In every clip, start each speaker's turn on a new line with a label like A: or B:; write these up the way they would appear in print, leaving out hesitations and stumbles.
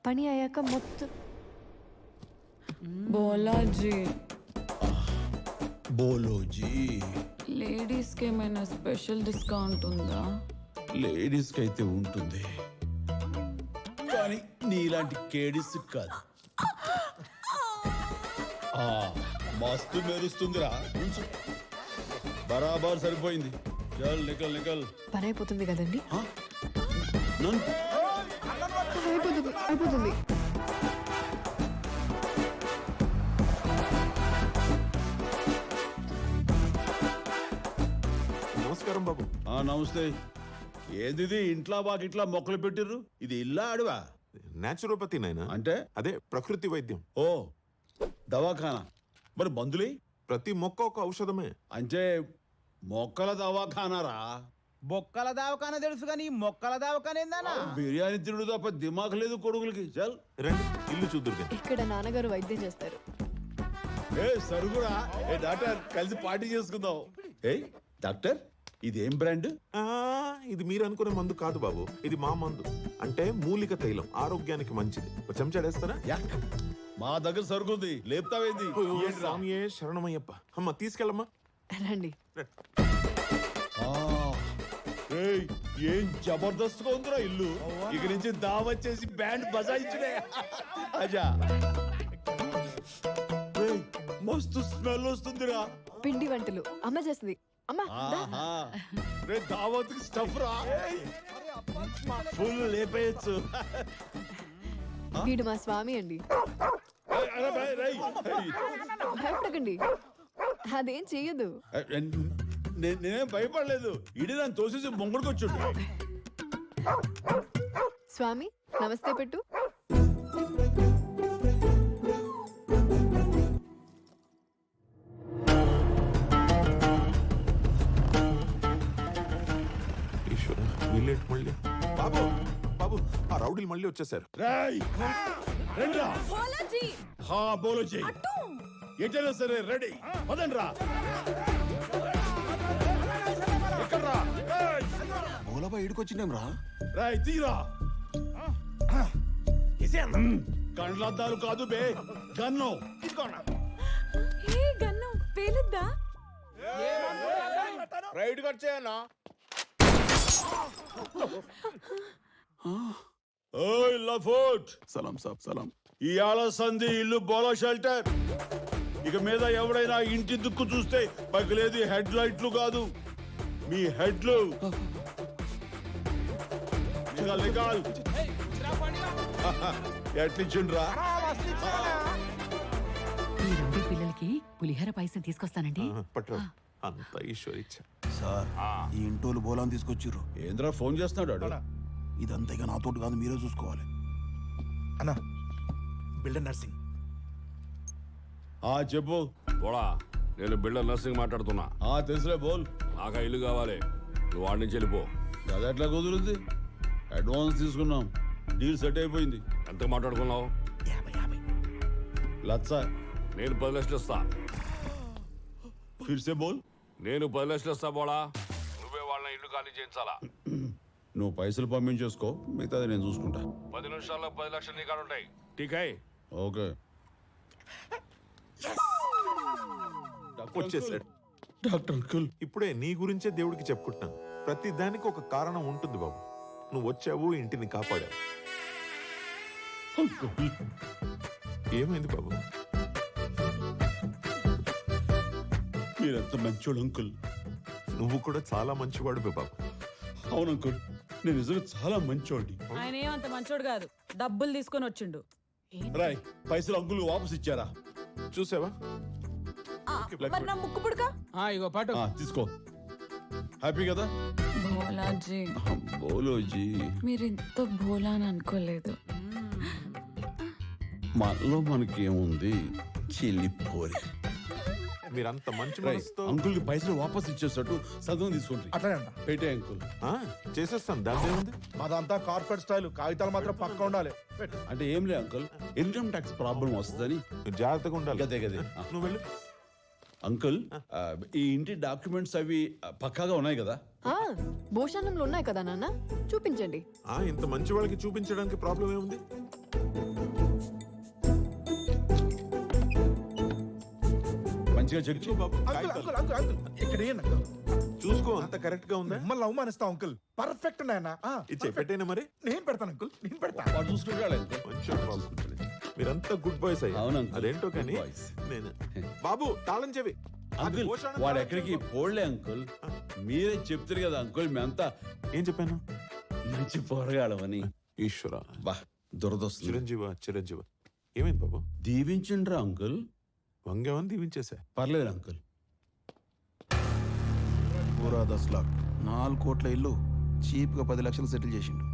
A: పని అయ్యాక మొత్తం
B: బోలాజీ
C: బోలోజీ
B: లేడీస్కి ఏమైనా స్పెషల్ డిస్కౌంట్ ఉందా?
C: లేడీస్కి అయితే ఉంటుంది, కానీ నీలాంటి కేడీస్ కాదు. మస్తు మెరుస్తుందిరా, ఉంచు. బరాబర్ సరిపోయింది. చల్ నికల్ నికల్.
A: పని అయిపోతుంది కదండి.
C: నన్ను
A: అయిపోతుంది అయిపోతుంది.
D: నమస్కారం బాబు.
C: నమస్తే. ఏది ఇంట్లో బాకిట్లా మొక్కలు పెట్టిర్రు? ఇది ఇల్లా అడవా?
D: న్యాచురోపతి నాయనా,
C: అంటే
D: అదే ప్రకృతి వైద్యం.
C: ఓ దవాఖానా. మరి మందులే?
D: ప్రతి మొక్క ఒక ఔషధమే.
C: అంటే మొక్కల దవాఖానారా?
E: బొక్కల దావకాన తెలుసు కానీ మొక్కల దావకాన ఏందన్నా?
C: బిర్యానీ తిరుడు తప్ప దిమాక్ లేదు కొడుకులకి. చల్
D: రండి ఇల్లు చూద్దురు గాని.
A: ఇక్కడ నాన్నగారు వైద్యం చేస్తారు.
C: ఏ సరుగురా, ఏ డాక్టర్ కలిసి పార్టీ చేసుకుందాం. ఏ డాక్టర్, ఇదేం బ్రాండ్?
D: ఇది మీరు అనుకునే మందు కాదు బాబు, ఇది మా మందు. అంటే మూలిక తైలం, ఆరోగ్యానికి మంచిది. ఒక చెంచాడేస్తారా?
C: యాక్. మా దగ్గర సరుకుంది, లేపుతావేంది? ఏంట్రా?
D: స్వామియే శరణమయ్యప్ప. అమ్మ తీసుకెళ్ళమ్మా.
A: రండి.
C: ఏయ్, ఏం జబర్దస్త్ గా ఉందిరా ఇల్లు. ఇక నుంచి దావత్ చేసి బ్యాండ్ బజాయించుడే. అజా, ఏయ్, మస్తు స్మెల్ వస్తుందిరా.
A: పిండి వంటలు అమ్మ చేస్తుంది. అమ్మ
C: ఆహా, రే దావత్ స్టఫ్ రా. ఫుల్ లేపేయచ్చు.
A: వీడు మా స్వామి అండి.
C: అరే బై, రేయ్.
A: భయపడకండి, అదేం చెయ్యదు.
C: నేనేం భయపడలేదు. ఇడి నన్ను తోసేసి మొంగుడుకొచ్చుండు.
A: స్వామి నమస్తే పెట్టు.
D: ఈశ్వర, వీళ్ళేంటి మళ్ళీ? బాబు బాబు, ఆ రౌడీలు మళ్ళీ వచ్చేసారు.
C: రేయ్, రండ్రా. హా బోలోజీ, ఎటైనా సరే రెడీ. పదండ్రా. ఎక్కడ్రా?
F: మూలపై ఇడికొచ్చినాం రా.
C: రాయ్ తీరా. కండ్లద్దాలు కాదు బే, గన్ను.
B: ఏ గన్ను పేలుద్దా?
E: రైడ్ వచ్చాయన్నా.
C: ఓయ్ లఫోట్,
F: సలాం సాబ్ సలాం.
C: ఇయాల సంధి ఇల్లు బోలో షెల్టర్. ఇక మీద ఎవడైనా ఇంటి దుక్కు చూస్తే పగిలేది హెడ్ లైట్లు కాదు, మీ హెడ్లు. ఎట్లిచ్చిండ్రా?
G: ఈ రెండు పిల్లలకి పులిహోర పాయసం తీసుకొస్తానండి.
D: పట్టు, అంత ఈశ్వరిచ్చ.
F: సార్, ఈ ఇంటోలు బోలాన్ని తీసుకొచ్చిర్రు.
C: ఏంద్రా ఫోన్ చేస్తున్నాడు?
F: ఇదంతా ఇక నాతోటి కాదు, మీరే చూసుకోవాలి.
E: అన్నా బిల్డర్ నర్సింగ్.
C: చెప్పు.
H: పోడా, నేను బిల్డర్ నర్సింగ్ మాట్లాడుతున్నా.
C: తెలుసులే, బోల్.
H: నాకా ఇల్లు కావాలి, నువ్వు వాడి నుంచి వెళ్ళిపో.
C: అది ఎట్లా కుదురుద్ది? అడ్వాన్స్ తీసుకున్నాం, డీల్ సెట్ అయిపోయింది.
H: ఎంత మాట్లాడుకున్నావు?
E: 50.
C: లచ్చ.
H: నేను 10 లక్షలు ఇస్తా.
C: ఫిర్సే బోల్.
H: నేను 10 లక్షలు ఇస్తా పోడా, నువ్వే వాళ్ళని ఇల్లు ఖాళీ చేయించాలా.
C: నువ్వు పైసలు పంపించేసుకో, మిగతాది నేను చూసుకుంటా.
H: 10 నిమిషాల్లో 10 లక్షలు నీ కాడ ఉంటాయి. ఠీకాయ్?
C: ఓకే.
D: వచ్చేసాడు.
C: డాక్టర్ అంకుల్,
D: ఇప్పుడే నీ గురించే దేవుడికి చెప్పుకుంటున్నాను. ప్రతి దానికి ఒక కారణం ఉంటుంది బాబు. నువ్వు వచ్చావు, ఇంటిని కాపాడావు. ఏమైంది బాబు?
C: మీరెంత మంచోడు అంకుల్.
D: నువ్వు కూడా చాలా మంచివాడు బాబు.
C: అవును అంకుల్, నేను నిజంగా చాలా మంచోడి.
B: ఆయన ఏమంత మంచోడు కాదు, డబ్బులు తీసుకొని వచ్చిండు.
C: రాయ్, పైసలు అంకుల్ వాపస్ ఇచ్చారా?
D: చూసావా?
B: మరి నా ముక్కు పుడక
E: ఇగో పాటు
C: తీసుకో. హ్యాపీ కదా?
B: బోలాజీ,
C: బోలోజీ,
B: మీరు ఇంత బోలా అని అనుకోలేదు.
C: మనలో మనకేముంది, చిల్లిపోరి.
D: మీరంత మంచి మనసుతో
C: అంకుల్ కి పైసలు వాపస్ ఇచ్చేసట్టు సగం తీసుకుంటారు.
E: అట్లానే అన్న.
C: పెట్టే అంకుల్.
D: చేసేస్తాను, దాని ఏముంది.
E: మాదంతా కార్పొరేట్ స్టైల్, కాగితాలు మాత్రం పక్క ఉండాలి.
C: అంటే ఏం లేదు అంకుల్, ఇన్కమ్ ట్యాక్స్ ప్రాబ్లం వస్తుందని.
D: నువ్వు జాగ్రత్తగా ఉండాలి.
C: గదే గదే.
D: నువ్వు వెళ్ళు.
C: అంకుల్, ఈ ఇంటి డాక్యుమెంట్స్ అవి పక్కాగా ఉన్నాయి కదా?
A: భోషణంలో ఉన్నాయి కదా నాన్న, చూపించండి.
D: ఇంత మంచి వాళ్ళకి చూపించడానికి ప్రాబ్లం ఏముంది?
C: మంచిగా చెక్ చేయి
D: బాబు
I: అంకుల్ అంకుల్ అంకుల్ అంకుల్ ఇక్కడ ఏంటి అంకుల్
D: చూసుకో అంత కరెక్ట్ గా ఉందా
I: మిమ్మల్ని అవమానిస్తాం అంకుల్ పర్ఫెక్ట్ నాయన
D: ఇది చెప్పేటైనా మరి
I: నేను పెడతాను అంకుల్ నేను పెడతా
C: వాడు చూసుకుంటాడు
D: మంచోడు బాబు మీరంతా గుడ్ బాయ్స్ అయ్యా
C: అవును అంకుల్.
D: అదేంటో
C: Good
D: కానీ
C: boys.
D: నేను బాబు తాళం చెవి అది
C: అంకుల్
D: పోషణ
C: వాడు
D: తాళం
C: ఎక్కడికి
D: చెవి.
C: పోలే అంకుల్ మీరే చెప్తారు కదా అంకుల్ మేమంతా
D: ఏం చెప్పాను
C: మంచి పోరగాళ్ళమని
D: ఈశ్వర
C: బా దురదొస్తుంది
D: చిరంజీవ చిరంజీవ ఏమైంది బాబు
C: దీవించండ్రా అంకుల్
D: వంగేమని దీవించేసా
C: పర్లేదు అంకుల్
F: పూరా 10 लाख 4 కోట్ల ఇల్లు చీప్ గా 10 లక్షలు సెటిల్ చేసిండు.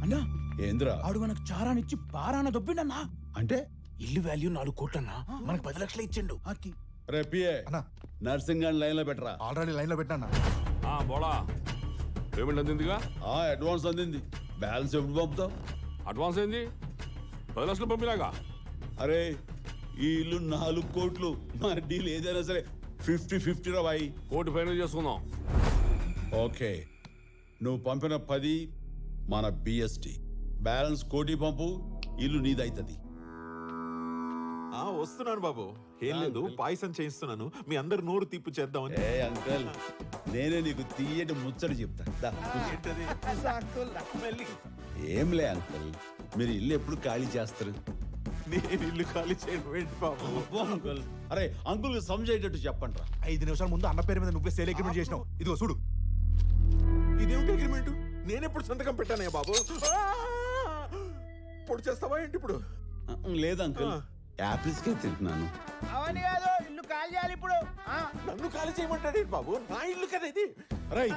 E: అన్నా
C: ఏంద్రా
E: ఆడు మనకు చారానిచ్చి పారాన దొబ్బిండన్నా.
C: అంటే
F: ఇల్లు వాల్యూ 4 కోట్లన్నా మనకు 10 లక్షలు ఇచ్చిండు.
C: రే పిఏ
I: అన్నా.
C: నర్సింగ్ గాని లైన్ లో పెట్టరా
I: ఆల్రెడీ లైన్ లో పెట్టాను
H: బోళా పేమెంట్ అందిందిగా.
C: అడ్వాన్స్ అందింది బ్యాలెన్స్ ఎప్పుడు పంపుతావు
H: అడ్వాన్స్ ఏంది 10 లక్షలు పంపినాగా.
C: అరే ఈ ఇల్లు 4 కోట్లు మన డీల్ ఏదైనా సరే 50-50 రా బాయ్.
H: కోటి ఫైనల్ చేసుకుందాం.
C: ఓకే నువ్వు పంపిన 10 మన బిఎస్టి బ్యాలెన్స్ కోటి పంపు ఇల్లు నీదైతది.
D: వస్తున్నాను బాబు ఏం లేదు పాయసం చేయిస్తున్నాను మీ అందరు నోరు తీపి చేద్దామని
C: ఏ అంకల్ నేనే నీకు తీయటి ముచ్చడి చెప్తా దా, కూర్చో. ఏంలే అంకల్ మీరు ఇల్లు ఎప్పుడు ఖాళీ చేస్తారు
D: నేను ఇల్లు ఖాళీ చేయడం ఏంటి బాబు
C: అబ్బో అంకుల్ అరే అంకుల్ సమజేటట్టు చెప్పండి రా
I: 5 నిమిషాల ముందు అన్న పేరు మీద నువ్వే సేల్ అగ్రిమెంట్ చేసినావు ఇదిగో చూడు
D: ఇదేమిటి అగ్రిమెంట్ నేను ఎప్పుడు సంతకం పెట్టానే బాబు పొడి చేస్తావా ఏంటి ఇప్పుడు
C: లేదు అంకుల్ యాపిల్స్ కే తింటున్నాను.
E: అవన్నీ కాదు ఇల్లు కాల్ చేయాలి ఇప్పుడు.
D: నన్ను ఖాళీ చేయమంటాడు ఏంటి బాబు నా ఇల్లు కదా ఇది
C: రై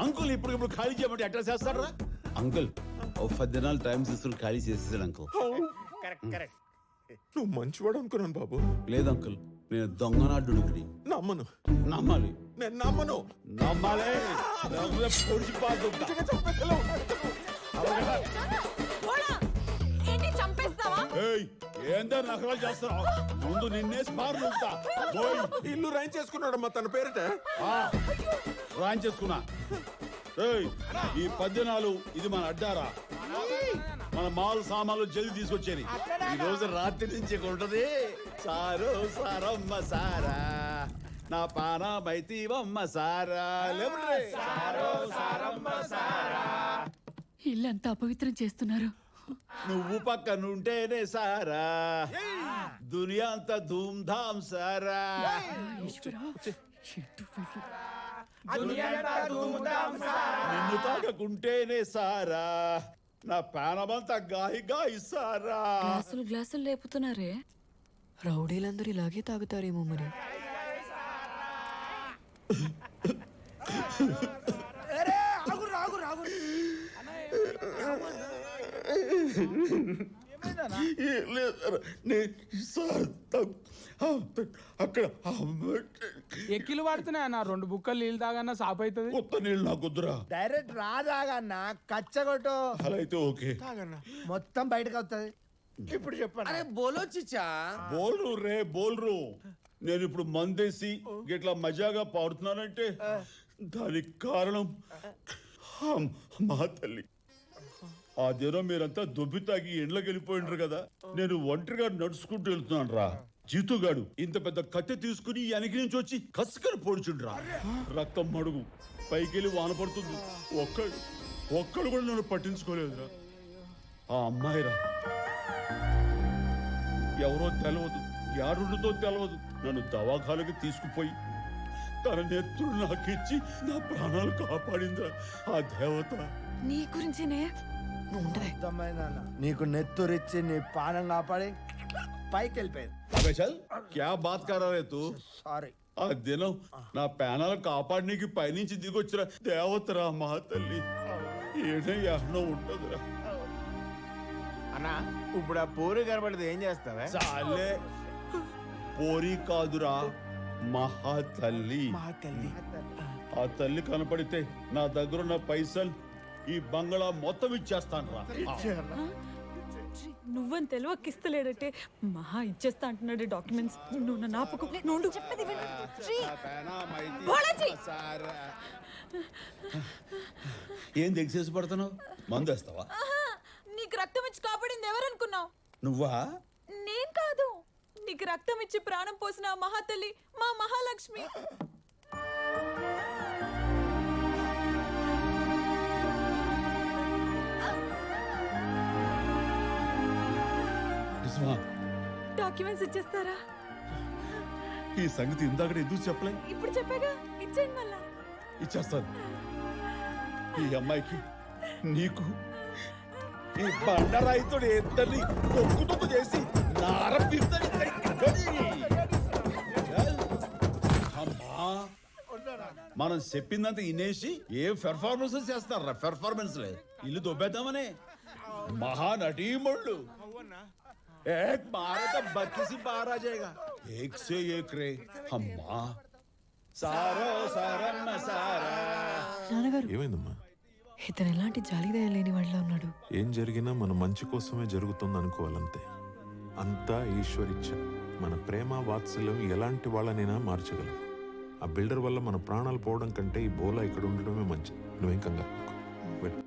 C: అంకుల్ ఇప్పుడు ఖాళీ చేయమంటే ఎట్లా చేస్తారా అంకుల్ ఓ 10 దినాలు టైం తీసుకుని ఖాళీ చేసేసాడు అంకుల్.
E: Correct correct.
D: నువ్వు మంచివాడు అనుకున్నాను బాబు
C: లేదు అంకుల్ నేను దొంగనాడుని
D: నమ్మను
C: నమ్మాలి
D: నేను నమ్మను
C: నమ్మాలి పొడిచిపోతుంటా.
B: ఏంటి చంపేస్తావా?
C: ఏయ్, ఏందో నకరాలు చేస్తున్నావు ముందు నిన్నే స్మార్ ఉంటా
D: ఇల్లు రైన్ చేసుకున్నాడు మా తన పేరిట
C: రాయించేసుకున్నా. ఏయ్, ఈ 10 దినాలు ఇది మన అడ్డారా మన మాల్ సామాన్లు జల్ది తీసుకొచ్చేది ఈ రోజు రాత్రి నుంచి ఉంటది సారో సారమ్మ సారా నా పానమైతీవమ్మ సారా లేవురే.
G: ఇల్లంతా అపవిత్రం చేస్తున్నారు.
C: నువ్వు పక్కనుంటేనే సారా దునియా అంతా ధూమ్ ధామ్ సారా. నిన్ను తాకకుంటేనే సారా నా ప్రాణమంతా గాయి గాయి సారా.
B: గ్లాసులు లేపుతున్నారే.
A: రౌడీలందరూ ఇలాగే తాగుతారేమో మరి.
C: ఏం లేదు సార్. సార్ అక్కడ
E: ఎక్కిలు పడుతున్నాయి అన్న 2 బుక్కలు నీళ్ళు తాగన్నా సాప్ అవుతుంది.
C: కొత్త నీళ్ళు నాకు వద్దురా.
E: డైరెక్ట్ రాదాగన్నా కచ్చగొట్టు
C: అలా అయితే ఓకే.
E: మొత్తం బయటకు వస్తుంది. ఇప్పుడు చెప్పండి. అరే బోలో చిచ్చా.
C: బోల్రు రే బోల్రు. నేను ఇప్పుడు మందేసి ఇట్లా మజాగా పాడుతున్నానంటే దానికి కారణం మా తల్లి. ఆ దినం మీరంతా దొబ్బి తాగి ఎండ్లకి వెళ్ళిపోయిండ్రు కదా నేను ఒంటరిగా నడుచుకుంటూ వెళ్తున్నాను రా. జీతుగాడు ఇంత పెద్ద కట్టె తీసుకుని వెనక నుంచి వచ్చి కసుకని పొడిచుండ్రా. రక్తం మడుగు పైకెళ్ళి వాన పడుతుంది. ఒక్కడు కూడా నన్ను పట్టించుకోలేదురా. ఆ అమ్మాయిరా ఎవరో తెలవదు యారుడితో తెలవదు నన్ను దవాఖానకి తీసుకుపోయి తన నెత్తురు నాకిచ్చి నా ప్రాణాలు కాపాడిందిరా ఆ దేవత.
A: నీ గురించినే నువ్వు ఉండవే.
E: నీకు నెత్తురిచ్చి నీ పానం కాపాడి పైకి వెళ్ళిపోయింది.
C: అబే చల్ క్యా బాత్ కరా రే తూ.
E: సారీ.
C: ఆ దినం నా ప్రాణాలు కాపాడనీకి పైనుంచి దిగొచ్చిన దేవతరా మా తల్లి. ఏడే యాహ్నో ఉంటదిరా.
E: అన్నా ఇప్పుడు ఆ పూరి కనబడితే ఏం చేస్తావే?
C: చాలే పోరి కాదురా మహా తల్లి. ఆ తల్లి కనపడితే నా దగ్గరున్న పైసలు ఈ బంగ్లా మొత్తం ఇచ్చేస్తాను రా.
B: నువ్వని తెలివక్కిస్తలేడటే మహా ఇచ్చేస్తా అంటున్నాడు డాక్యుమెంట్స్. నువ్వు నా నాపకు నుండు.
C: ఏం దిగసేసి పడుతున్నావు మందు వేస్తావా?
B: నీకు రక్తం ఇచ్చి కాపాడింది ఎవరనుకున్నావు?
C: నువ్వా?
B: నేను కాదు నీకు రక్తం ఇచ్చి ప్రాణం పోసిన ఆ మహాతల్లి మా మహాలక్ష్మి.
C: నిజమా?
B: డాక్యుమెంట్స్ ఇచ్చేస్తారా?
C: ఈ సంగతి ఇందాక ఎందుకు చెప్పలే?
B: ఇప్పుడు చెప్పాగా, ఇచ్చేయండి మళ్ళా.
C: ఇచ్చేస్తాను. ఈ అమ్మాయికి నీకు ఈ బండరాయితో ఇద్దరిని కొట్టుకు చేసి నారపిస్తని అమ్మా, మనం చెప్పిందంత ఇనేసి ఏ పెర్ఫార్మెన్స్ చేస్తారా? పెర్ఫార్మెన్స్ లే ఇల్లు దొబ్బేద్దామనే महानटीमणु एक मारे तो 32 से 12 आ जाएगा, एक से एक रे अम्मा सारो सारम्మ सारा.
A: నాన్నగారు,
D: ఏమైందమ్మా?
A: ఇతను ఎలాంటి జాలిదయ లేని వాళ్ళ ఉన్నాడు.
D: ఏం జరిగినా మన మంచి కోసమే జరుగుతుంది అనుకోవాలంతే. అంతా ఈశ్వరిచ్చ. మన ప్రేమ వాత్సల్యం ఎలాంటి వాళ్ళనైనా మార్చగలం. ఆ బిల్డర్ వల్ల మన ప్రాణాలు పోవడం కంటే ఈ బోలా ఇక్కడ ఉండడమే మంచిది. నువ్వేం కంగారు పడకు. వెళ్ళు.